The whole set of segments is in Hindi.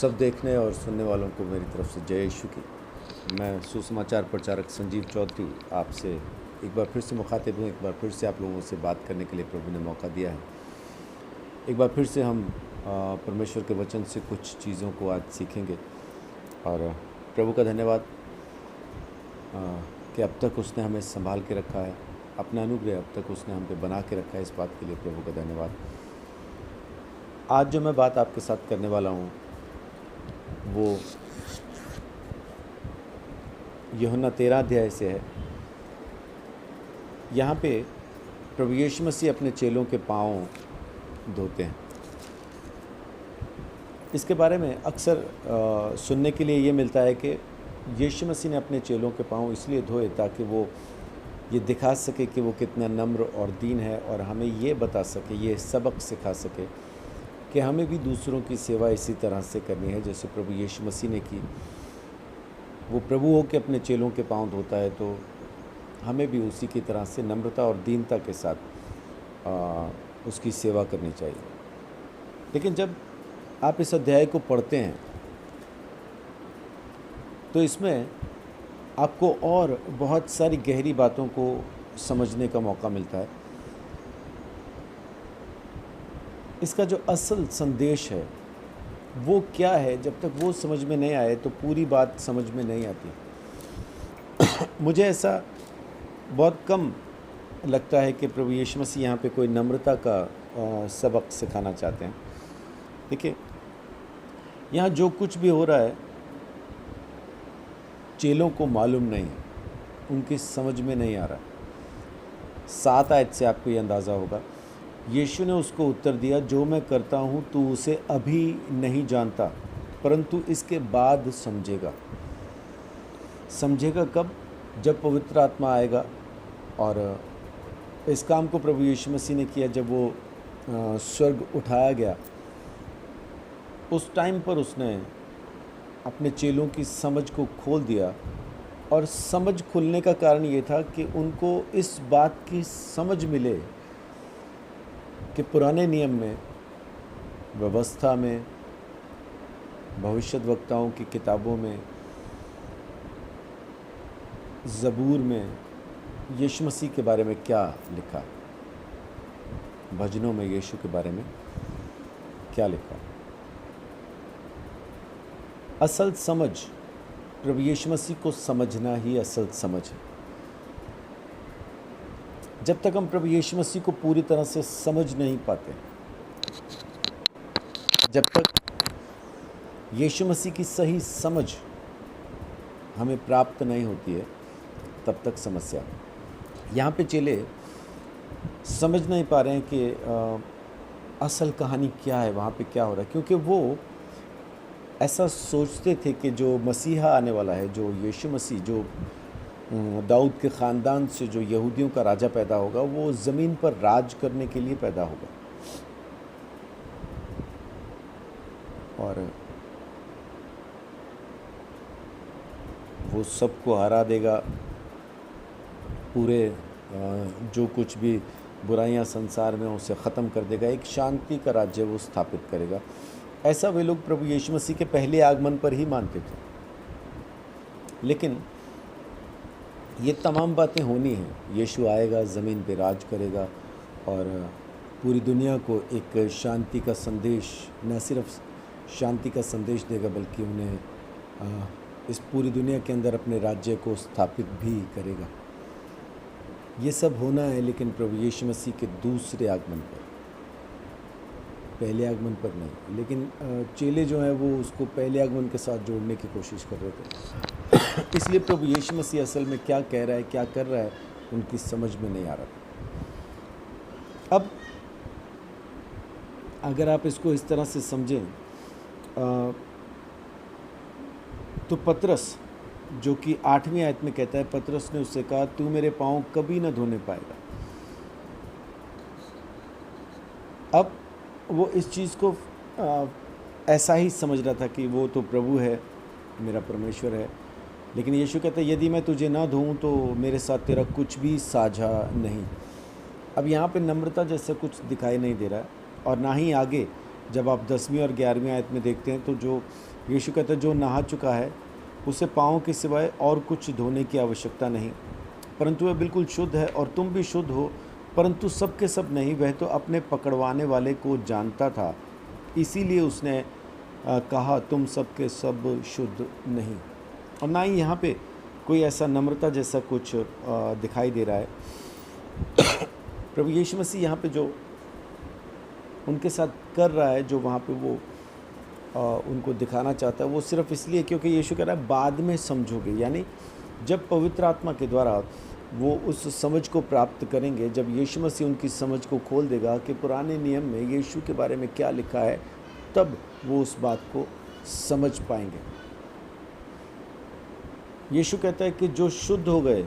सब देखने और सुनने वालों को मेरी तरफ से जय यीशु की। मैं सुसमाचार प्रचारक संजीव चौधरी आपसे एक बार फिर से मुखातिब हूँ। एक बार फिर से आप लोगों से बात करने के लिए प्रभु ने मौका दिया है। एक बार फिर से हम परमेश्वर के वचन से कुछ चीज़ों को आज सीखेंगे और प्रभु का धन्यवाद कि अब तक उसने हमें संभाल के रखा है। अपना अनुग्रह अब तक उसने हम पे बना के रखा है। इस बात के लिए प्रभु का धन्यवाद। आज जो मैं बात आपके साथ करने वाला हूँ वो यूहन्ना 13 अध्याय से है। यहाँ पे प्रभु यीशु मसीह अपने चेलों के पाँव धोते हैं। इसके बारे में अक्सर सुनने के लिए ये मिलता है कि यीशु मसीह ने अपने चेलों के पाँव इसलिए धोए ताकि वो ये दिखा सके कि वो कितना नम्र और दीन है, और हमें ये बता सके, ये सबक सिखा सके कि हमें भी दूसरों की सेवा इसी तरह से करनी है जैसे प्रभु यीशु मसीह ने की। वो प्रभु हो के अपने चेलों के पाँव धोता है, तो हमें भी उसी की तरह से नम्रता और दीनता के साथ उसकी सेवा करनी चाहिए। लेकिन जब आप इस अध्याय को पढ़ते हैं तो इसमें आपको और बहुत सारी गहरी बातों को समझने का मौका मिलता है। इसका जो असल संदेश है वो क्या है, जब तक वो समझ में नहीं आए तो पूरी बात समझ में नहीं आती। मुझे ऐसा बहुत कम लगता है कि प्रभु यीशु मसीह यहाँ पे कोई नम्रता का सबक सिखाना चाहते हैं। देखिए, यहाँ जो कुछ भी हो रहा है चेलों को मालूम नहीं है, उनकी समझ में नहीं आ रहा। 7 आयत से आपको ये अंदाज़ा होगा। यीशु ने उसको उत्तर दिया, जो मैं करता हूँ तू उसे अभी नहीं जानता, परंतु इसके बाद समझेगा। समझेगा कब? जब पवित्र आत्मा आएगा। और इस काम को प्रभु यीशु मसीह ने किया जब वो स्वर्ग उठाया गया। उस टाइम पर उसने अपने चेलों की समझ को खोल दिया, और समझ खुलने का कारण ये था कि उनको इस बात की समझ मिले कि पुराने नियम में, व्यवस्था में, भविष्यद्वक्ताओं की किताबों में, ज़बूर में यीशु मसीह के बारे में क्या लिखा, भजनों में यीशु के बारे में क्या लिखा। असल समझ, प्रभु यीशु मसीह को समझना ही असल समझ है। जब तक हम प्रभु यीशु मसीह को पूरी तरह से समझ नहीं पाते, जब तक यीशु मसीह की सही समझ हमें प्राप्त नहीं होती है, तब तक समस्या। यहाँ पे चेले समझ नहीं पा रहे हैं कि असल कहानी क्या है, वहाँ पे क्या हो रहा है, क्योंकि वो ऐसा सोचते थे कि जो मसीहा आने वाला है, जो यीशु मसीह, जो दाऊद के ख़ानदान से जो यहूदियों का राजा पैदा होगा, वो ज़मीन पर राज करने के लिए पैदा होगा और वो सबको हरा देगा। पूरे जो कुछ भी बुराइयां संसार में उसे ख़त्म कर देगा। एक शांति का राज्य वो स्थापित करेगा। ऐसा वे लोग प्रभु यीशु मसीह के पहले आगमन पर ही मानते थे। लेकिन ये तमाम बातें होनी हैं। यीशु आएगा, ज़मीन पे राज करेगा और पूरी दुनिया को एक शांति का संदेश, न सिर्फ शांति का संदेश देगा बल्कि उन्हें इस पूरी दुनिया के अंदर अपने राज्य को स्थापित भी करेगा। ये सब होना है, लेकिन प्रभु यीशु मसीह के दूसरे आगमन पर, पहले आगमन पर नहीं। लेकिन चेले जो हैं वो उसको पहले आगमन के साथ जोड़ने की कोशिश कर रहे थे। इसलिए प्रभु यीशु मसीह असल में क्या कह रहा है, क्या कर रहा है, उनकी समझ में नहीं आ रहा। अब अगर आप इसको इस तरह से समझें तो पतरस, जो कि 8वीं आयत में कहता है, पतरस ने उससे कहा, तू मेरे पाँव कभी न धोने पाएगा। अब वो इस चीज़ को ऐसा ही समझ रहा था कि वो तो प्रभु है, मेरा परमेश्वर है। लेकिन यीशु कहता है, यदि मैं तुझे ना धोऊं तो मेरे साथ तेरा कुछ भी साझा नहीं। अब यहाँ पे नम्रता जैसा कुछ दिखाई नहीं दे रहा है, और ना ही आगे जब आप 10वीं और 11वीं आयत में देखते हैं तो जो यीशु कहता है जो नहा चुका है उसे पाँव के सिवाय और कुछ धोने की आवश्यकता नहीं, परंतु वह बिल्कुल शुद्ध है और तुम भी शुद्ध हो, परंतु सब के सब नहीं। वह तो अपने पकड़वाने वाले को जानता था, इसीलिए उसने कहा तुम सब के सब शुद्ध नहीं। और ना ही यहाँ पे कोई ऐसा नम्रता जैसा कुछ दिखाई दे रहा है। प्रभु यीशु मसीह यहाँ पे जो उनके साथ कर रहा है, जो वहाँ पे वो उनको दिखाना चाहता है, वो सिर्फ इसलिए क्योंकि यीशु कह रहा है बाद में समझोगे। यानी जब पवित्र आत्मा के द्वारा वो उस समझ को प्राप्त करेंगे, जब यीशु मसीह उनकी समझ को खोल देगा कि पुराने नियम में यीशु के बारे में क्या लिखा है, तब वो उस बात को समझ पाएंगे। यीशु कहता है कि जो शुद्ध हो गए,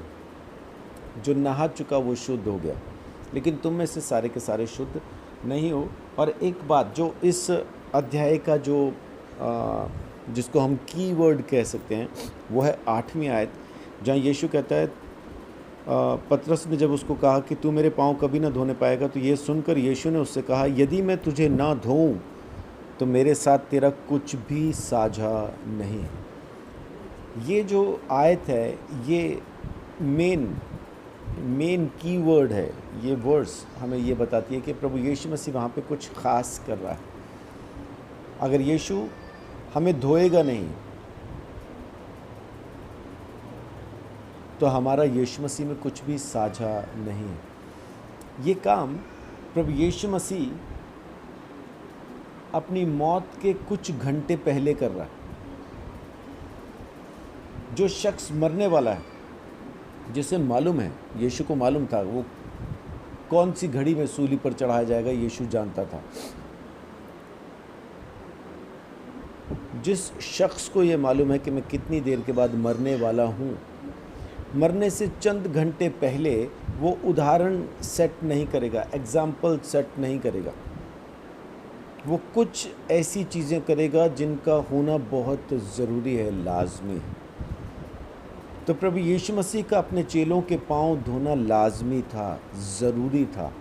जो नहा चुका वो शुद्ध हो गया, लेकिन तुम में से सारे के सारे शुद्ध नहीं हो। और एक बात जो इस अध्याय का जो जिसको हम की वर्ड कह सकते हैं वो है 8वीं आयत, जहाँ यीशु कहता है पतरस ने जब उसको कहा कि तू मेरे पाँव कभी ना धोने पाएगा, तो ये सुनकर यीशु ने उससे कहा यदि मैं तुझे ना धोऊं तो मेरे साथ तेरा कुछ भी साझा नहीं। ये जो आयत है ये मेन की वर्ड है। ये वर्ड्स हमें ये बताती है कि प्रभु यीशु मसीह वहाँ पे कुछ ख़ास कर रहा है। अगर यीशु हमें धोएगा नहीं तो हमारा यीशु मसीह में कुछ भी साझा नहीं है। ये काम प्रभु यीशु मसीह अपनी मौत के कुछ घंटे पहले कर रहा है। जो शख्स मरने वाला है, जिसे मालूम है, यीशु को मालूम था वो कौन सी घड़ी में सूली पर चढ़ाया जाएगा, यीशु जानता था। जिस शख्स को ये मालूम है कि मैं कितनी देर के बाद मरने वाला हूँ, मरने से चंद घंटे पहले वो उदाहरण सेट नहीं करेगा, एग्जाम्पल सेट नहीं करेगा। वो कुछ ऐसी चीज़ें करेगा जिनका होना बहुत ज़रूरी है, लाजमी है। तो प्रभु यीशु मसीह का अपने चेलों के पांव धोना लाजमी था, ज़रूरी था,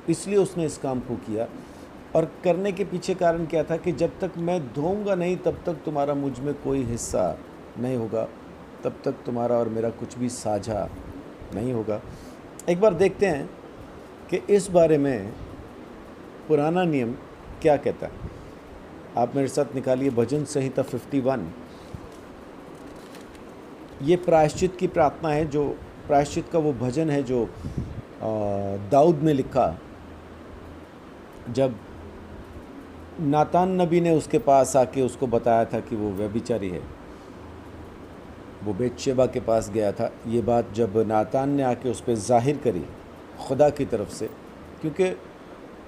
इसलिए उसने इस काम को किया। और करने के पीछे कारण क्या था कि जब तक मैं धोऊंगा नहीं तब तक तुम्हारा मुझ में कोई हिस्सा नहीं होगा, तब तक तुम्हारा और मेरा कुछ भी साझा नहीं होगा। एक बार देखते हैं कि इस बारे में पुराना नियम क्या कहता है। आप मेरे साथ निकालिए भजन संहिता 51। ये प्रायश्चित की प्रार्थना है, जो प्रायश्चित का वो भजन है जो दाऊद ने लिखा जब नातान नबी ने उसके पास आके उसको बताया था कि वो व्यभिचारी है। वो बेतशेबा के पास गया था। ये बात जब नातान ने आके उस पर ज़ाहिर करी खुदा की तरफ से, क्योंकि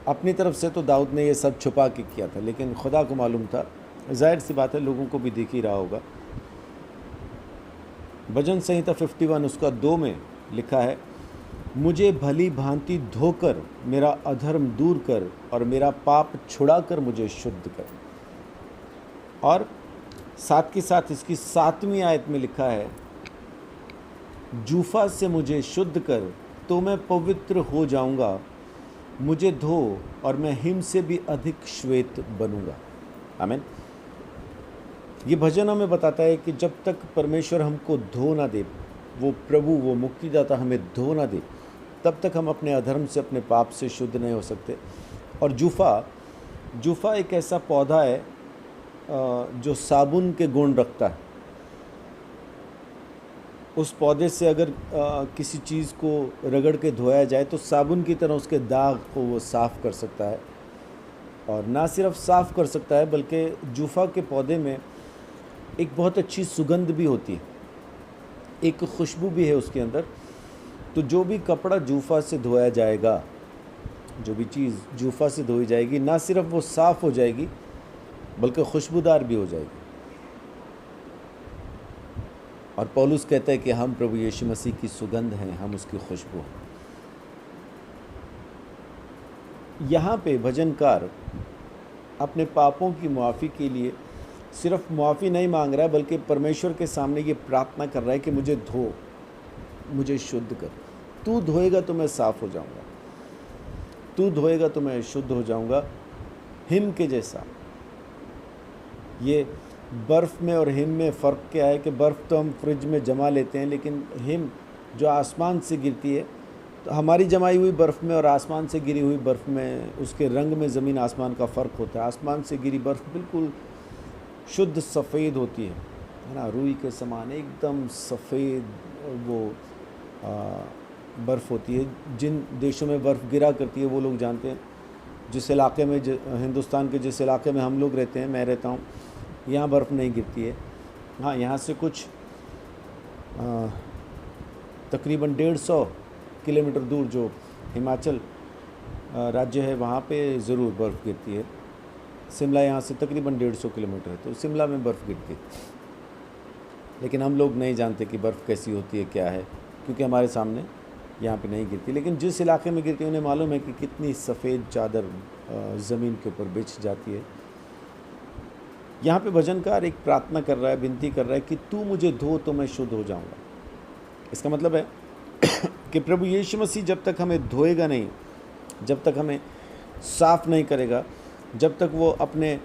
अपनी तरफ से तो दाऊद ने ये सब छुपा के किया था, लेकिन खुदा को मालूम था, जाहिर सी बात है लोगों को भी दिख ही रहा होगा। भजन संहिता 51 उसका 2 में लिखा है, मुझे भली भांति धोकर मेरा अधर्म दूर कर और मेरा पाप छुड़ाकर मुझे शुद्ध कर। और साथ के साथ इसकी 7वीं आयत में लिखा है, जूफा से मुझे शुद्ध कर तो मैं पवित्र हो जाऊंगा, मुझे धो और मैं हिम से भी अधिक श्वेत बनूंगा। आमीन। ये भजन हमें बताता है कि जब तक परमेश्वर हमको धो ना दे, वो प्रभु, वो मुक्तिदाता हमें धो ना दे, तब तक हम अपने अधर्म से, अपने पाप से शुद्ध नहीं हो सकते। और जूफा एक ऐसा पौधा है जो साबुन के गुण रखता है। उस पौधे से अगर किसी चीज़ को रगड़ के धोया जाए तो साबुन की तरह उसके दाग को वो साफ़ कर सकता है। और ना सिर्फ साफ़ कर सकता है बल्कि जूफा के पौधे में एक बहुत अच्छी सुगंध भी होती है, एक खुशबू भी है उसके अंदर। तो जो भी कपड़ा जूफा से धोया जाएगा, जो भी चीज़ जूफा से धोई जाएगी, ना सिर्फ वो साफ़ हो जाएगी बल्कि खुशबूदार भी हो जाएगी। और पौलुस कहता है कि हम प्रभु यीशु मसीह की सुगंध हैं, हम उसकी खुशबू हैं। यहाँ पे भजनकार अपने पापों की मुआफ़ी के लिए सिर्फ मुआफ़ी नहीं मांग रहा है बल्कि परमेश्वर के सामने ये प्रार्थना कर रहा है कि मुझे धो, मुझे शुद्ध कर। तू धोएगा तो मैं साफ़ हो जाऊंगा, तू धोएगा तो मैं शुद्ध हो जाऊंगा। हिम के जैसा। ये बर्फ़ में और हिम में फ़र्क क्या है कि बर्फ़ तो हम फ्रिज में जमा लेते हैं, लेकिन हिम जो आसमान से गिरती है, तो हमारी जमाई हुई बर्फ़ में और आसमान से गिरी हुई बर्फ़ में उसके रंग में ज़मीन आसमान का फ़र्क होता है। आसमान से गिरी बर्फ़ बिल्कुल शुद्ध सफ़ेद होती है ना, रुई के समान एकदम सफ़ेद वो बर्फ़ होती है। जिन देशों में बर्फ़ गिरा करती है वो लोग जानते हैं। जिस इलाके में हिंदुस्तान के जिस इलाके में हम लोग रहते हैं, मैं रहता हूँ, यहाँ बर्फ़ नहीं गिरती है। हाँ, यहाँ से कुछ तकरीबन 150 किलोमीटर दूर जो हिमाचल राज्य है, वहाँ पे ज़रूर बर्फ़ गिरती है। शिमला यहाँ से तकरीबन 150 किलोमीटर है, तो शिमला में बर्फ़ गिरती है। लेकिन हम लोग नहीं जानते कि बर्फ़ कैसी होती है, क्या है, क्योंकि हमारे सामने यहाँ पे नहीं गिरती। लेकिन जिस इलाके में गिरती है उन्हें मालूम है कि कितनी सफ़ेद चादर ज़मीन के ऊपर बिछ जाती है। यहाँ पे भजनकार एक प्रार्थना कर रहा है, विनती कर रहा है कि तू मुझे धो तो मैं शुद्ध हो जाऊँगा। इसका मतलब है कि प्रभु यीशु मसीह जब तक हमें धोएगा नहीं, जब तक हमें साफ़ नहीं करेगा, जब तक वो अपने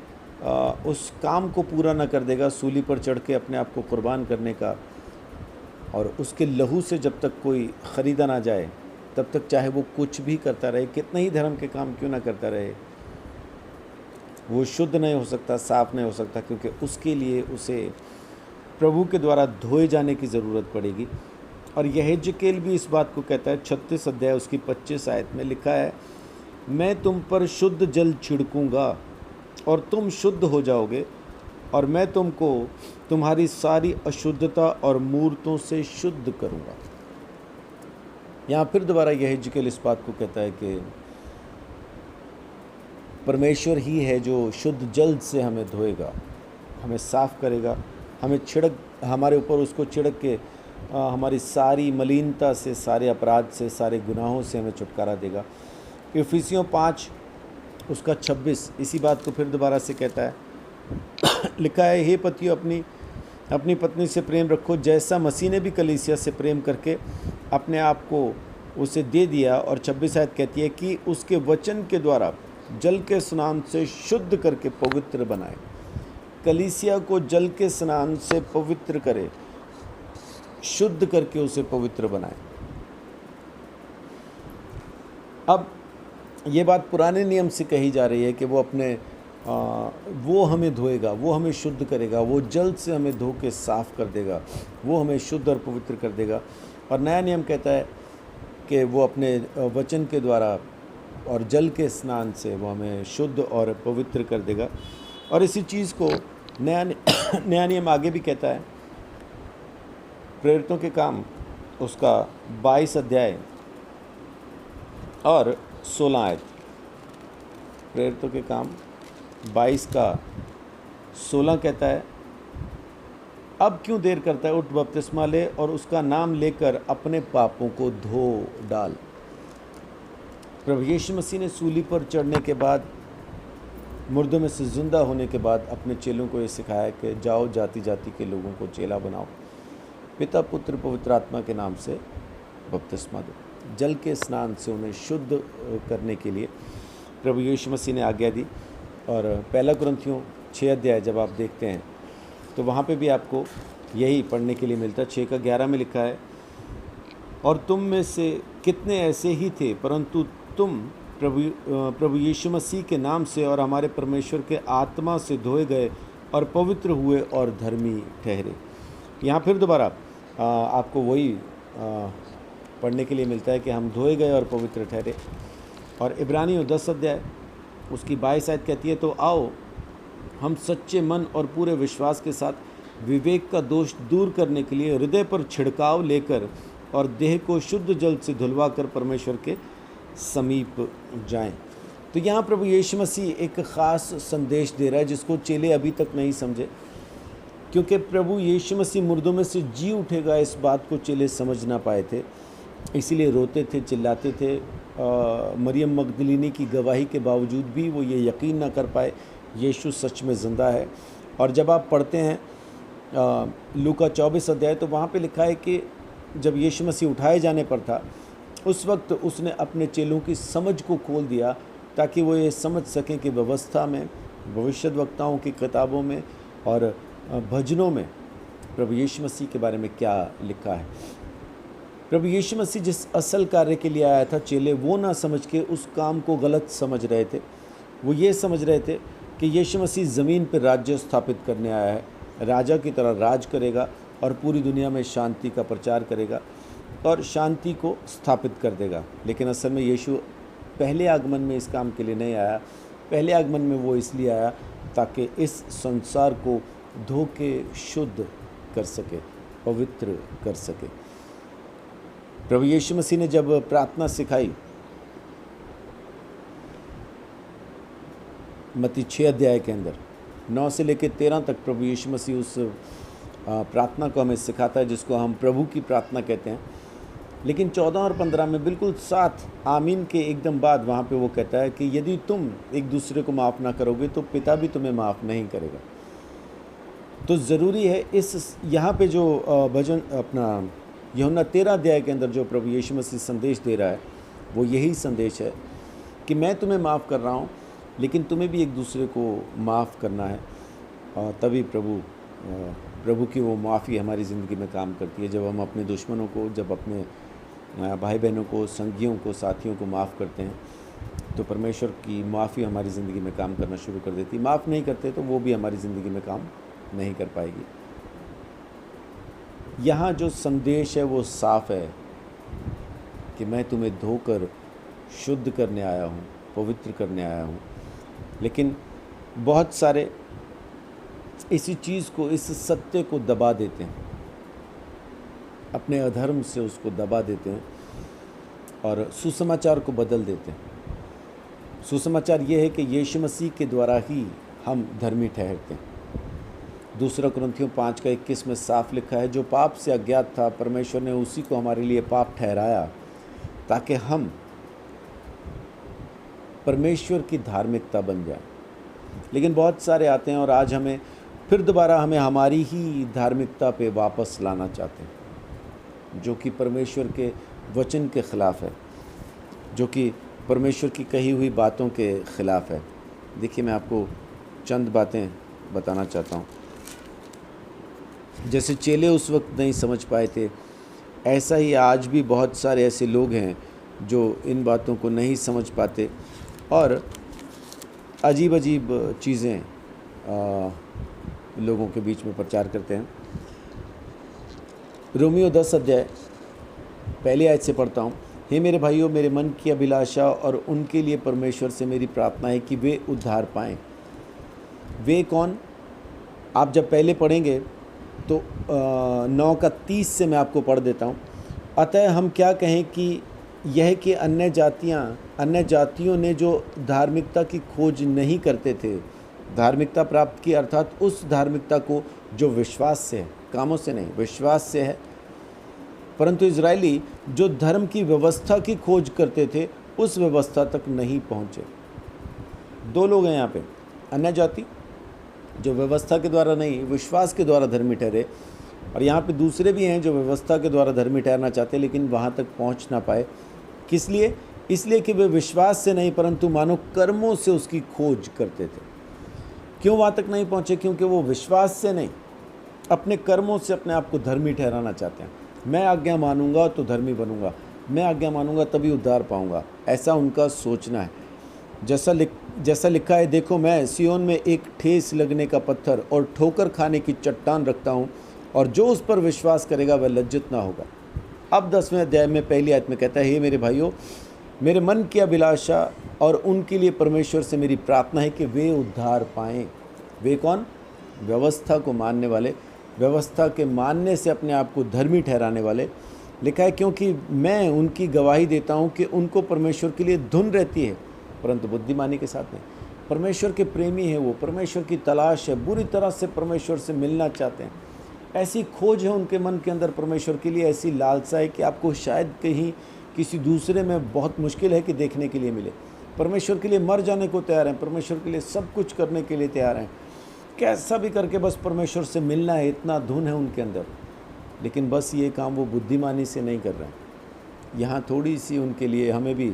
उस काम को पूरा ना कर देगा, सूली पर चढ़ के अपने आप को कुर्बान करने का, और उसके लहू से जब तक कोई ख़रीदा ना जाए, तब तक चाहे वो कुछ भी करता रहे, कितना ही धर्म के काम क्यों ना करता रहे, वो शुद्ध नहीं हो सकता, साफ़ नहीं हो सकता, क्योंकि उसके लिए उसे प्रभु के द्वारा धोए जाने की ज़रूरत पड़ेगी। और यहेजकेल भी इस बात को कहता है, 36 अध्याय उसकी 25 आयत में लिखा है, मैं तुम पर शुद्ध जल छिड़कूँगा और तुम शुद्ध हो जाओगे, और मैं तुमको तुम्हारी सारी अशुद्धता और मूर्तों से शुद्ध करूँगा। यहाँ फिर दोबारा यहेजकेल इस बात को कहता है कि परमेश्वर ही है जो शुद्ध जल से हमें धोएगा, हमें साफ़ करेगा, हमारे ऊपर उसको छिड़क के हमारी सारी मलिनता से, सारे अपराध से, सारे गुनाहों से हमें छुटकारा देगा। इफिसियों 5 उसका 26 इसी बात को फिर दोबारा से कहता है। लिखा है, हे पतियों अपनी पत्नी से प्रेम रखो, जैसा मसीह ने भी कलीसिया से प्रेम करके अपने आप को उसे दे दिया। और 26 आयत कहती है कि उसके वचन के द्वारा जल के स्नान से शुद्ध करके पवित्र बनाए। कलीसिया को जल के स्नान से पवित्र करे, शुद्ध करके उसे पवित्र बनाए। अब ये बात पुराने नियम से कही जा रही है कि वो हमें धोएगा, वो हमें शुद्ध करेगा, वो जल से हमें धो के साफ़ कर देगा, वो हमें शुद्ध और पवित्र कर देगा। और नया नियम कहता है कि वो अपने वचन के द्वारा और जल के स्नान से वो हमें शुद्ध और पवित्र कर देगा। और इसी चीज़ को नया नियम आगे भी कहता है, प्रेरितों के काम उसका 22 अध्याय और 16 आयत। प्रेरितों के काम 22 का 16 कहता है, अब क्यों देर करता है, उठ बपतिस्मा ले और उसका नाम लेकर अपने पापों को धो डाल। प्रभु यीशु मसीह ने सूली पर चढ़ने के बाद, मुर्दों में से जिंदा होने के बाद अपने चेलों को ये सिखाया कि जाओ जाति जाति के लोगों को चेला बनाओ, पिता पुत्र पवित्र आत्मा के नाम से बपतिस्मा दो। जल के स्नान से उन्हें शुद्ध करने के लिए प्रभु यीशु मसीह ने आज्ञा दी। और पहला कुरिन्थियों 6 अध्याय जब आप देखते हैं तो वहाँ पे भी आपको यही पढ़ने के लिए मिलता है। 6 का 11 में लिखा है, और तुम में से कितने ऐसे ही थे, परंतु तुम प्रभु यीशु मसीह के नाम से और हमारे परमेश्वर के आत्मा से धोए गए और पवित्र हुए और धर्मी ठहरे। यहाँ फिर दोबारा आपको वही पढ़ने के लिए मिलता है कि हम धोए गए और पवित्र ठहरे। और इब्रानियों 10 अध्याय उसकी 22 आयत कहती है, तो आओ हम सच्चे मन और पूरे विश्वास के साथ विवेक का दोष दूर करने के लिए हृदय पर छिड़काव लेकर और देह को शुद्ध जल से धुलवा कर परमेश्वर के समीप जाएं। तो यहाँ प्रभु यीशु मसीह एक ख़ास संदेश दे रहा है जिसको चेले अभी तक नहीं समझे, क्योंकि प्रभु यीशु मसीह मुर्दों में से जी उठेगा, इस बात को चेले समझ ना पाए थे, इसीलिए रोते थे, चिल्लाते थे। मरियम मगदलिनी की गवाही के बावजूद भी वो ये यकीन ना कर पाए यीशु सच में ज़िंदा है। और जब आप पढ़ते हैं लूका 24 अध्याय, तो वहाँ पे लिखा है कि जब यीशु मसीह उठाए जाने पर था, उस वक्त उसने अपने चेलों की समझ को खोल दिया ताकि वो ये समझ सकें कि व्यवस्था में, भविष्यद्वक्ताओं की किताबों में और भजनों में प्रभु यीशु मसीह के बारे में क्या लिखा है। प्रभु यीशु मसीह जिस असल कार्य के लिए आया था, चेले वो ना समझ के उस काम को गलत समझ रहे थे। वो ये समझ रहे थे कि यीशु मसीह ज़मीन पर राज्य स्थापित करने आया है, राजा की तरह राज करेगा और पूरी दुनिया में शांति का प्रचार करेगा और शांति को स्थापित कर देगा। लेकिन असल में यीशु पहले आगमन में इस काम के लिए नहीं आया। पहले आगमन में वो इसलिए आया ताकि इस संसार को धो के शुद्ध कर सके, पवित्र कर सके। प्रभु यीशु मसीह ने जब प्रार्थना सिखाई, मत्ती 6 अध्याय के अंदर 9 से लेकर 13 तक प्रभु यीशु मसीह उस प्रार्थना को हमें सिखाता है जिसको हम प्रभु की प्रार्थना कहते हैं। लेकिन 14 और 15 में बिल्कुल साथ आमीन के एकदम बाद वहाँ पे वो कहता है कि यदि तुम एक दूसरे को माफ़ ना करोगे तो पिता भी तुम्हें माफ़ नहीं करेगा। तो ज़रूरी है इस यहाँ पे जो भजन अपना यूहन्ना 13 अध्याय के अंदर जो प्रभु यीशु मसीह संदेश दे रहा है वो यही संदेश है कि मैं तुम्हें माफ़ कर रहा हूँ, लेकिन तुम्हें भी एक दूसरे को माफ़ करना है। तभी प्रभु की वो माफ़ी हमारी ज़िंदगी में काम करती है। जब हम अपने दुश्मनों को, जब अपने भाई बहनों को, संगियों को, साथियों को माफ़ करते हैं तो परमेश्वर की माफ़ी हमारी ज़िंदगी में काम करना शुरू कर देती है। माफ़ नहीं करते तो वो भी हमारी ज़िंदगी में काम नहीं कर पाएगी। यहाँ जो संदेश है वो साफ है कि मैं तुम्हें धोकर शुद्ध करने आया हूँ, पवित्र करने आया हूँ। लेकिन बहुत सारे इसी चीज़ को, इस सत्य को दबा देते हैं, अपने अधर्म से उसको दबा देते हैं और सुसमाचार को बदल देते हैं। सुसमाचार ये है कि यीशु मसीह के द्वारा ही हम धर्मी ठहरते हैं। 2 कुरिन्थियों 5:21 में साफ लिखा है, जो पाप से अज्ञात था परमेश्वर ने उसी को हमारे लिए पाप ठहराया ताकि हम परमेश्वर की धार्मिकता बन जाए। लेकिन बहुत सारे आते हैं और आज हमें फिर दोबारा हमारी ही धार्मिकता पे वापस लाना चाहते हैं, जो कि परमेश्वर के वचन के ख़िलाफ़ है, जो कि परमेश्वर की कही हुई बातों के ख़िलाफ़ है। देखिए, मैं आपको चंद बातें बताना चाहता हूँ। जैसे चेले उस वक्त नहीं समझ पाए थे, ऐसा ही आज भी बहुत सारे ऐसे लोग हैं जो इन बातों को नहीं समझ पाते और अजीब अजीब चीज़ें लोगों के बीच में प्रचार करते हैं। रोमियो 10 अध्याय पहली आयत से पढ़ता हूँ। हे मेरे भाइयों, मेरे मन की अभिलाषा और उनके लिए परमेश्वर से मेरी प्रार्थना है कि वे उद्धार पाएँ। वे कौन? आप जब पहले पढ़ेंगे तो 9:30 से मैं आपको पढ़ देता हूँ। अतः हम क्या कहें कि यह कि अन्य जातियों ने जो धार्मिकता की खोज नहीं करते थे, धार्मिकता प्राप्त की, अर्थात उस धार्मिकता को जो विश्वास से है, कामों से नहीं, विश्वास से है। परंतु इजरायली जो धर्म की व्यवस्था की खोज करते थे उस व्यवस्था तक नहीं पहुँचे। 2 लोग हैं यहाँ पे, अन्य जाति जो व्यवस्था के द्वारा नहीं, विश्वास के द्वारा धर्मी ठहरे, और यहाँ पे दूसरे भी हैं जो व्यवस्था के द्वारा धर्मी ठहरना चाहते लेकिन वहाँ तक पहुँच ना पाए। किस लिए? इसलिए कि वे विश्वास से नहीं परंतु मानो कर्मों से उसकी खोज करते थे। क्यों वहाँ तक नहीं पहुँचे? क्योंकि वो विश्वास से नहीं, अपने कर्मों से अपने आप को धर्मी ठहराना चाहते हैं। मैं आज्ञा मानूंगा तो धर्मी बनूंगा, मैं आज्ञा मानूंगा तभी उद्धार पाऊंगा, ऐसा उनका सोचना है। जैसा लिखा है, देखो मैं सियोन में एक ठेस लगने का पत्थर और ठोकर खाने की चट्टान रखता हूँ, और जो उस पर विश्वास करेगा वह लज्जित ना होगा। अब 10वें अध्याय में पहली आयत में कहता है, हे मेरे भाइयों, मेरे मन की अभिलाषा और उनके लिए परमेश्वर से मेरी प्रार्थना है कि वे उद्धार पाएँ। वे कौन? व्यवस्था को मानने वाले, व्यवस्था के मानने से अपने आप को धर्मी ठहराने वाले। लिखा है, क्योंकि मैं उनकी गवाही देता हूँ कि उनको परमेश्वर के लिए धुन रहती है परंतु बुद्धिमानी के साथ नहीं। परमेश्वर के प्रेमी है वो, परमेश्वर की तलाश है, बुरी तरह से परमेश्वर से मिलना चाहते हैं। ऐसी खोज है उनके मन के अंदर परमेश्वर के लिए, ऐसी लालसा है कि आपको शायद कहीं किसी दूसरे में बहुत मुश्किल है कि देखने के लिए मिले। परमेश्वर के लिए मर जाने को तैयार हैं, परमेश्वर के लिए सब कुछ करने के लिए तैयार हैं, कैसा भी करके बस परमेश्वर से मिलना है, इतना धुन है उनके अंदर। लेकिन बस ये काम वो बुद्धिमानी से नहीं कर रहे हैं। यहाँ थोड़ी सी उनके लिए हमें भी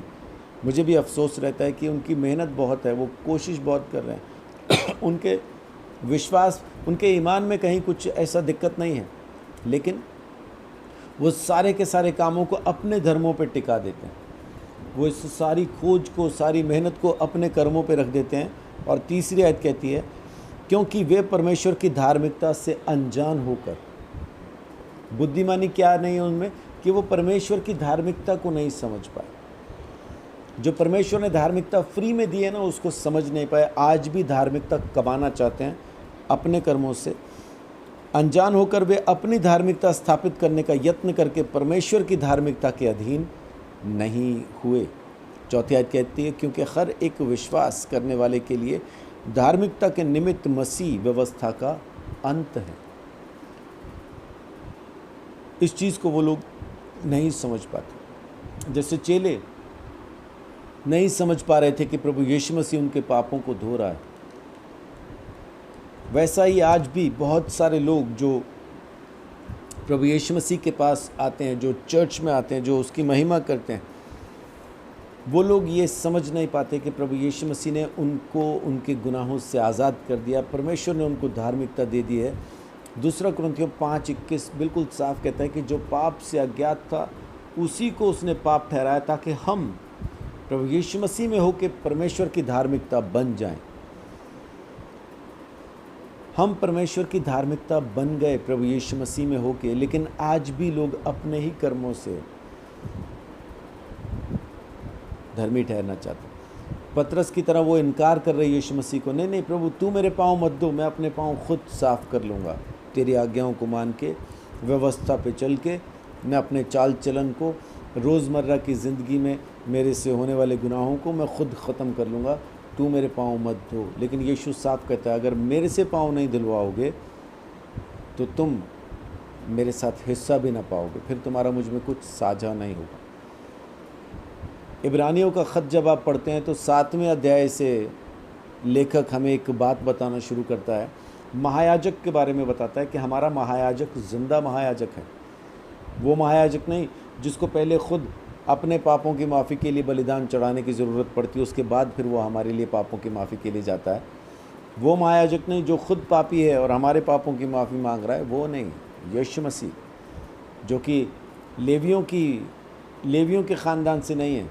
मुझे भी अफसोस रहता है कि उनकी मेहनत बहुत है, वो कोशिश बहुत कर रहे हैं उनके विश्वास, उनके ईमान में कहीं कुछ ऐसा दिक्कत नहीं है, लेकिन वो सारे के सारे कामों को अपने धर्मों पे टिका देते हैं। वो इस सारी खोज को, सारी मेहनत को अपने कर्मों पे रख देते हैं। और तीसरी आयत कहती है, क्योंकि वे परमेश्वर की धार्मिकता से अनजान होकर, बुद्धिमानी क्या नहीं है उनमें, कि वो परमेश्वर की धार्मिकता को नहीं समझ पाए। जो परमेश्वर ने धार्मिकता फ्री में दी है ना, उसको समझ नहीं पाए। आज भी धार्मिकता कमाना चाहते हैं अपने कर्मों से। अनजान होकर वे अपनी धार्मिकता स्थापित करने का यत्न करके परमेश्वर की धार्मिकता के अधीन नहीं हुए। चौथी आयत कहती है, क्योंकि हर एक विश्वास करने वाले के लिए धार्मिकता के निमित्त मसीह व्यवस्था का अंत है। इस चीज़ को वो लोग नहीं समझ पाते। जैसे चेले नहीं समझ पा रहे थे कि प्रभु यीशु मसीह उनके पापों को धो रहा है, वैसा ही आज भी बहुत सारे लोग जो प्रभु यीशु मसीह के पास आते हैं, जो चर्च में आते हैं, जो उसकी महिमा करते हैं, वो लोग ये समझ नहीं पाते कि प्रभु यीशु मसीह ने उनको उनके गुनाहों से आज़ाद कर दिया। परमेश्वर ने उनको धार्मिकता दे दी है। दूसरा कुरिन्थियों 5:21 बिल्कुल साफ कहता है कि जो पाप से अज्ञात था उसी को उसने पाप ठहराया, ताकि हम प्रभु यीशु मसीह में होकर परमेश्वर की धार्मिकता बन जाएं। हम परमेश्वर की धार्मिकता बन गए प्रभु यीशु मसीह में होके, लेकिन आज भी लोग अपने ही कर्मों से धर्मी ठहरना चाहते हैं। पतरस की तरह वो इनकार कर रहे यीशु मसीह को, नहीं नहीं प्रभु तू मेरे पाँव मत धो, मैं अपने पाँव खुद साफ कर लूँगा। तेरी आज्ञाओं को मान के, व्यवस्था पे चल के, मैं अपने चाल चलन को, रोज़मर्रा की ज़िंदगी में मेरे से होने वाले गुनाहों को मैं खुद ख़त्म कर लूँगा, तू मेरे पाँव मत धो। लेकिन यीशु साफ कहता है, अगर मेरे से पाँव नहीं धुलवाओगे तो तुम मेरे साथ हिस्सा भी ना पाओगे, फिर तुम्हारा मुझ में कुछ साझा नहीं होगा। इब्रानियों का ख़त जब आप पढ़ते हैं तो 7वें अध्याय से लेखक हमें एक बात बताना शुरू करता है। महायाजक के बारे में बताता है कि हमारा महायाजक जिंदा महायाजक है। वो महायाजक नहीं जिसको पहले खुद अपने पापों की माफ़ी के लिए बलिदान चढ़ाने की ज़रूरत पड़ती है, उसके बाद फिर वो हमारे लिए पापों की माफ़ी के लिए जाता है। वो महायाजक नहीं जो खुद पापी है और हमारे पापों की माफ़ी मांग रहा है, वो नहीं। यीशु मसीह जो कि लेवियों के ख़ानदान से नहीं है,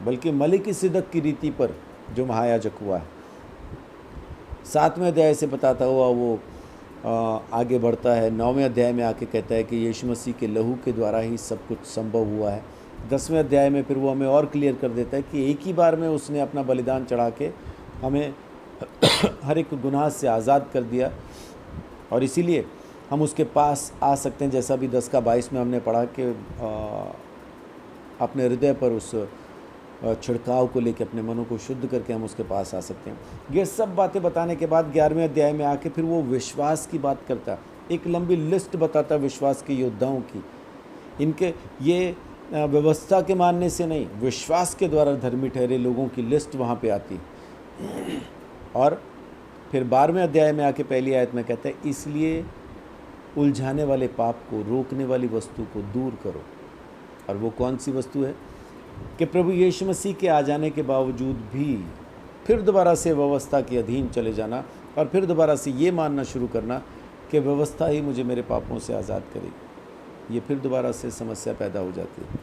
बल्कि मलिकिसिदक की रीति पर जो महायाजक हुआ है। 7वें अध्याय से बताता हुआ वो आगे बढ़ता है। 9वें अध्याय में आके कहता है कि यीशु मसीह के लहू के द्वारा ही सब कुछ संभव हुआ है। 10वें अध्याय में फिर वो हमें और क्लियर कर देता है कि एक ही बार में उसने अपना बलिदान चढ़ा के हमें हर एक गुनाह से आज़ाद कर दिया, और इसीलिए हम उसके पास आ सकते हैं। जैसा भी 10:22 में हमने पढ़ा कि अपने हृदय पर उस छिड़काव को लेकर अपने मनों को शुद्ध करके हम उसके पास आ सकते हैं। ये सब बातें बताने के बाद 11वें अध्याय में आके फिर वो विश्वास की बात करता है। एक लंबी लिस्ट बताता है विश्वास के योद्धाओं की। इनके ये व्यवस्था के मानने से नहीं, विश्वास के द्वारा धर्मी ठहरे लोगों की लिस्ट वहाँ पे आती। और फिर 12वें अध्याय में आके पहली आयत में कहता है, इसलिए उलझाने वाले पाप को, रोकने वाली वस्तु को दूर करो। और वो कौन सी वस्तु है? कि प्रभु यीशु मसीह के आ जाने के बावजूद भी फिर दोबारा से व्यवस्था के अधीन चले जाना, और फिर दोबारा से ये मानना शुरू करना कि व्यवस्था ही मुझे मेरे पापों से आज़ाद करेगी। ये फिर दोबारा से समस्या पैदा हो जाती है।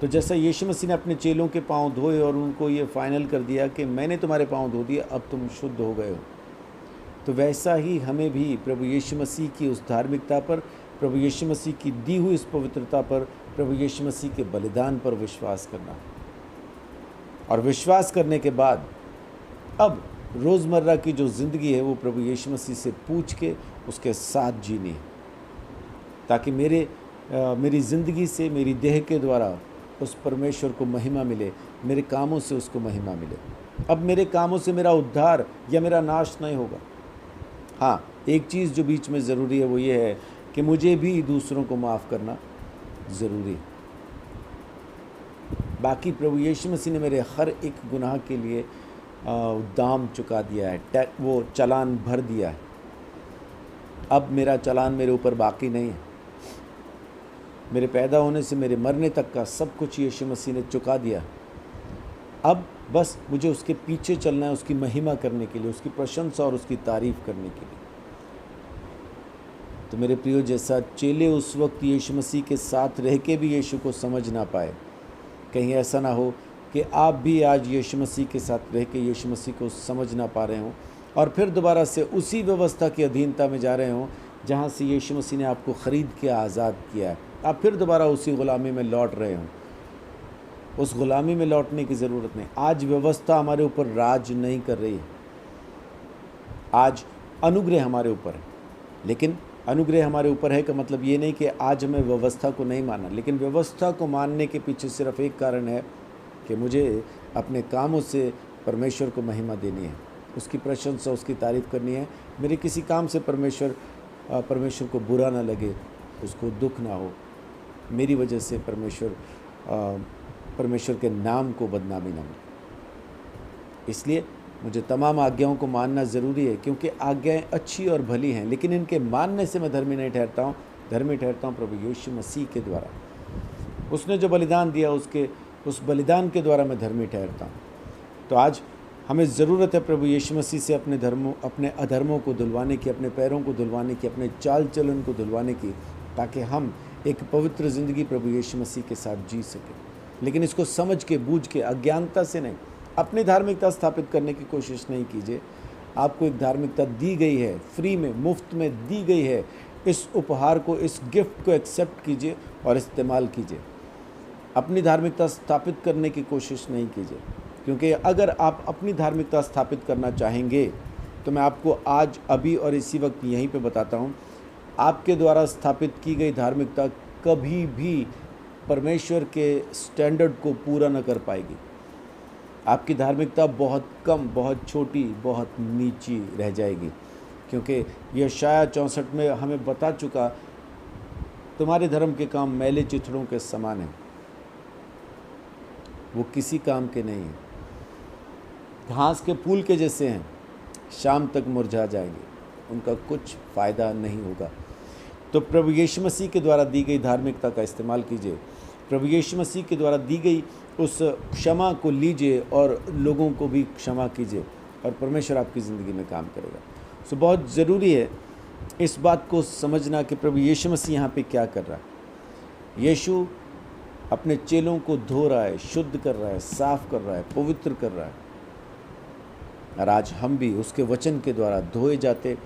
तो जैसा यीशु मसीह ने अपने चेलों के पाँव धोए और उनको ये फाइनल कर दिया कि मैंने तुम्हारे पाँव धो दिए, अब तुम शुद्ध हो गए हो, तो वैसा ही हमें भी प्रभु यीशु मसीह की उस धार्मिकता पर, प्रभु यीशु मसीह की दी हुई इस पवित्रता पर, प्रभु यीशु मसीह के बलिदान पर विश्वास करना। और विश्वास करने के बाद अब रोज़मर्रा की जो ज़िंदगी है वो प्रभु यीशु मसीह से पूछ के उसके साथ जीनी है, ताकि मेरी ज़िंदगी से, मेरी देह के द्वारा उस परमेश्वर को महिमा मिले, मेरे कामों से उसको महिमा मिले। अब मेरे कामों से मेरा उद्धार या मेरा नाश नहीं होगा। हाँ, एक चीज़ जो बीच में ज़रूरी है वो ये है कि मुझे भी दूसरों को माफ़ करना ज़रूरी है। बाकी प्रभु यीशु मसीह ने मेरे हर एक गुनाह के लिए दाम चुका दिया है, वो चालान भर दिया है। अब मेरा चालान मेरे ऊपर बाकी नहीं है। मेरे पैदा होने से मेरे मरने तक का सब कुछ यीशु मसीह ने चुका दिया। अब बस मुझे उसके पीछे चलना है, उसकी महिमा करने के लिए, उसकी प्रशंसा और उसकी तारीफ़ करने के लिए। तो मेरे प्रियो, जैसा चेले उस वक्त यीशु मसीह के साथ रह के भी यीशु को समझ ना पाए, कहीं ऐसा ना हो कि आप भी आज यीशु मसीह के साथ रह के यीशु मसीह को समझ ना पा रहे हों और फिर दोबारा से उसी व्यवस्था की अधीनता में जा रहे हों जहाँ से यीशु मसीह ने आपको ख़रीद के आज़ाद किया है। आप फिर दोबारा उसी ग़ुलामी में लौट रहे हों। उस ग़ुलामी में लौटने की ज़रूरत नहीं। आज व्यवस्था हमारे ऊपर राज नहीं कर रही है, आज अनुग्रह हमारे ऊपर है। लेकिन अनुग्रह हमारे ऊपर है का मतलब ये नहीं कि आज हमें व्यवस्था को नहीं मानना, लेकिन व्यवस्था को मानने के पीछे सिर्फ एक कारण है कि मुझे अपने कामों से परमेश्वर को महिमा देनी है, उसकी प्रशंसा, उसकी तारीफ़ करनी है। मेरे किसी काम से परमेश्वर को बुरा ना लगे, उसको दुख ना हो, मेरी वजह से परमेश्वर के नाम को बदनामी ना मिले। इसलिए मुझे तमाम आज्ञाओं को मानना ज़रूरी है, क्योंकि आज्ञाएं अच्छी और भली हैं, लेकिन इनके मानने से मैं धर्मी नहीं ठहरता हूँ। धर्मी ठहरता हूँ प्रभु यीशु मसीह के द्वारा। उसने जो बलिदान दिया, उस बलिदान के द्वारा मैं धर्मी ठहरता हूँ। तो आज हमें ज़रूरत है प्रभु यीशु मसीह से अपने अधर्मों को धुलवाने की, अपने पैरों को धुलवाने की, अपने चाल चलन को धुलवाने की, ताकि हम एक पवित्र ज़िंदगी प्रभु यीशु मसीह के साथ जी सकें। लेकिन इसको समझ के, बूझ के, अज्ञानता से नहीं। अपनी धार्मिकता स्थापित करने की कोशिश नहीं कीजिए। आपको एक धार्मिकता दी गई है, फ्री में, मुफ्त में दी गई है। इस उपहार को, इस गिफ्ट को एक्सेप्ट कीजिए और इस्तेमाल कीजिए। अपनी धार्मिकता स्थापित करने की कोशिश नहीं कीजिए, क्योंकि अगर आप अपनी धार्मिकता स्थापित करना चाहेंगे तो मैं आपको आज, अभी और इसी वक्त यहीं पे बताता हूँ, आपके द्वारा स्थापित की गई धार्मिकता कभी भी परमेश्वर के स्टैंडर्ड को पूरा न कर पाएगी। आपकी धार्मिकता बहुत कम, बहुत छोटी, बहुत नीची रह जाएगी, क्योंकि यशायाह 64 में हमें बता चुका, तुम्हारे धर्म के काम मैले चिथड़ों के समान हैं, वो किसी काम के नहीं हैं, घास के फूल के जैसे हैं, शाम तक मुरझा जाएंगे, उनका कुछ फ़ायदा नहीं होगा। तो प्रभु यीशु मसीह के द्वारा दी गई धार्मिकता का इस्तेमाल कीजिए। प्रभु यीशु मसीह के द्वारा दी गई उस क्षमा को लीजिए और लोगों को भी क्षमा कीजिए, और परमेश्वर आपकी ज़िंदगी में काम करेगा। सो बहुत ज़रूरी है इस बात को समझना कि प्रभु यीशु मसीह यहाँ पे क्या कर रहा है। यीशु अपने चेलों को धो रहा है, शुद्ध कर रहा है, साफ़ कर रहा है, पवित्र कर रहा है। और आज हम भी उसके वचन के द्वारा धोए जाते,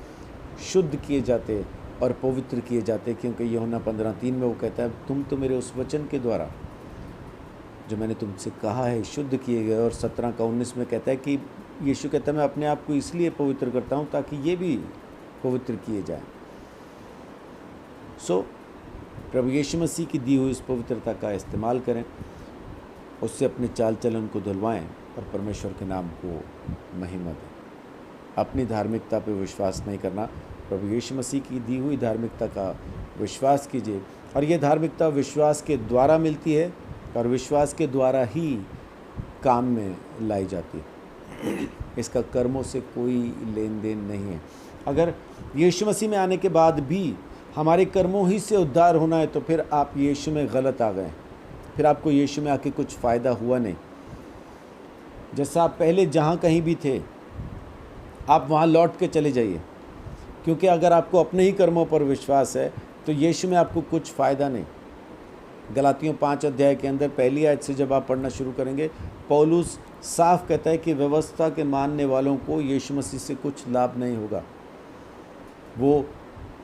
शुद्ध किए जाते और पवित्र किए जाते, क्योंकि यूहन्ना 15:3 में वो कहता है, तुम तो मेरे उस वचन के द्वारा जो मैंने तुमसे कहा है शुद्ध किए गए। और 17:19 में कहता है कि यीशु कहता है, मैं अपने आप को इसलिए पवित्र करता हूँ ताकि ये भी पवित्र किए जाएं। सो प्रभु यीशु मसीह की दी हुई इस पवित्रता का इस्तेमाल करें, उससे अपने चाल चलन को धुलवाएं और परमेश्वर के नाम को महिमा दें। अपनी धार्मिकता पर विश्वास नहीं करना, प्रभु यीशु मसीह की दी हुई धार्मिकता का विश्वास कीजिए। और ये धार्मिकता विश्वास के द्वारा मिलती है और विश्वास के द्वारा ही काम में लाई जाती है। इसका कर्मों से कोई लेन देन नहीं है। अगर यीशु मसीह में आने के बाद भी हमारे कर्मों ही से उद्धार होना है तो फिर आप यीशु में गलत आ गए, फिर आपको यीशु में आके कुछ फ़ायदा हुआ नहीं। जैसा आप पहले जहाँ कहीं भी थे, आप वहाँ लौट के चले जाइए, क्योंकि अगर आपको अपने ही कर्मों पर विश्वास है तो यीशु में आपको कुछ फ़ायदा नहीं। गलातियों 5 अध्याय के अंदर पहली आयत से जब आप पढ़ना शुरू करेंगे, पौलुस साफ कहता है कि व्यवस्था के मानने वालों को यीशु मसीह से कुछ लाभ नहीं होगा। वो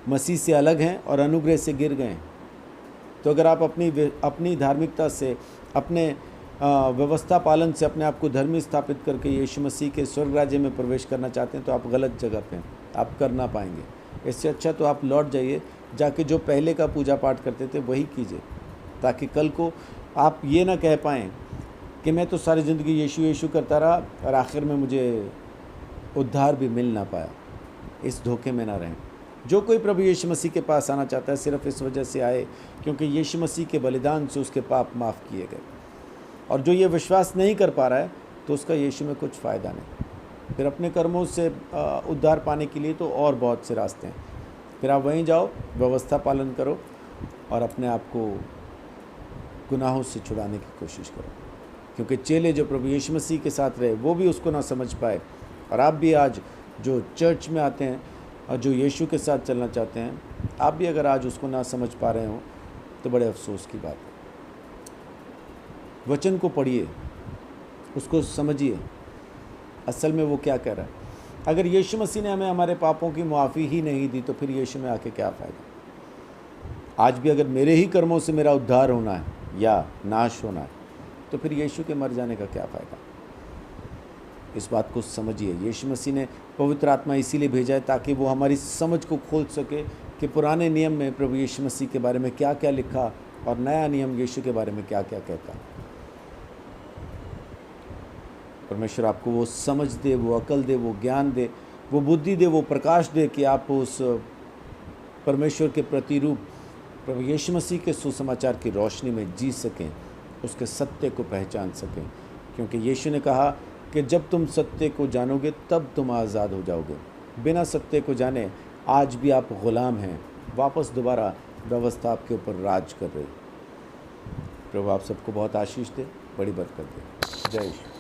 मसीह से अलग हैं और अनुग्रह से गिर गए हैं। तो अगर आप अपनी धार्मिकता से, अपने व्यवस्था पालन से अपने आप को धर्मी स्थापित करके यीशु मसीह के स्वर्ग राज्य में प्रवेश करना चाहते हैं तो आप गलत जगह पे हैं, आप कर ना पाएंगे। इससे अच्छा तो आप लौट जाइए, जाके जो पहले का पूजा पाठ करते थे वही कीजिए, ताकि कल को आप ये ना कह पाएँ कि मैं तो सारी ज़िंदगी यीशु यीशु करता रहा और आखिर में मुझे उद्धार भी मिल ना पाया। इस धोखे में ना रहें। जो कोई प्रभु यीशु मसीह के पास आना चाहता है सिर्फ इस वजह से आए क्योंकि यीशु मसीह के बलिदान से उसके पाप माफ़ किए गए, और जो ये विश्वास नहीं कर पा रहा है तो उसका यीशु में कुछ फ़ायदा नहीं। फिर अपने कर्मों से उद्धार पाने के लिए तो और बहुत से रास्ते हैं। फिर आप वहीं जाओ, व्यवस्था पालन करो और अपने आप को गुनाहों से छुड़ाने की कोशिश करो, क्योंकि चेले जो प्रभु यीशु मसीह के साथ रहे वो भी उसको ना समझ पाए। और आप भी आज जो चर्च में आते हैं और जो यीशु के साथ चलना चाहते हैं, आप भी अगर आज उसको ना समझ पा रहे हो तो बड़े अफसोस की बात है। वचन को पढ़िए, उसको समझिए, असल में वो क्या कह रहा है। अगर यीशु मसीह ने हमें हमारे पापों की मुआफ़ी ही नहीं दी तो फिर यीशु में आके क्या फ़ायदा। आज भी अगर मेरे ही कर्मों से मेरा उद्धार होना है या नाश होना है तो फिर यीशु के मर जाने का क्या फ़ायदा। इस बात को समझिए। यीशु मसीह ने पवित्र आत्मा इसीलिए भेजा है ताकि वो हमारी समझ को खोल सके कि पुराने नियम में प्रभु यीशु मसीह के बारे में क्या क्या लिखा और नया नियम यीशु के बारे में क्या क्या कहता। परमेश्वर आपको वो समझ दे, वो अकल दे, वो ज्ञान दे, वो बुद्धि दे, वो प्रकाश दे कि आप उस परमेश्वर के प्रतिरूप प्रभु यीशु मसीह के सुसमाचार की रोशनी में जी सकें, उसके सत्य को पहचान सकें। क्योंकि यीशु ने कहा कि जब तुम सत्य को जानोगे तब तुम आज़ाद हो जाओगे। बिना सत्य को जाने आज भी आप ग़ुलाम हैं। वापस दोबारा व्यवस्था आपके ऊपर राज कर रही। प्रभु आप सबको बहुत आशीष दे, बड़ी बरकत दे। जय यीशु।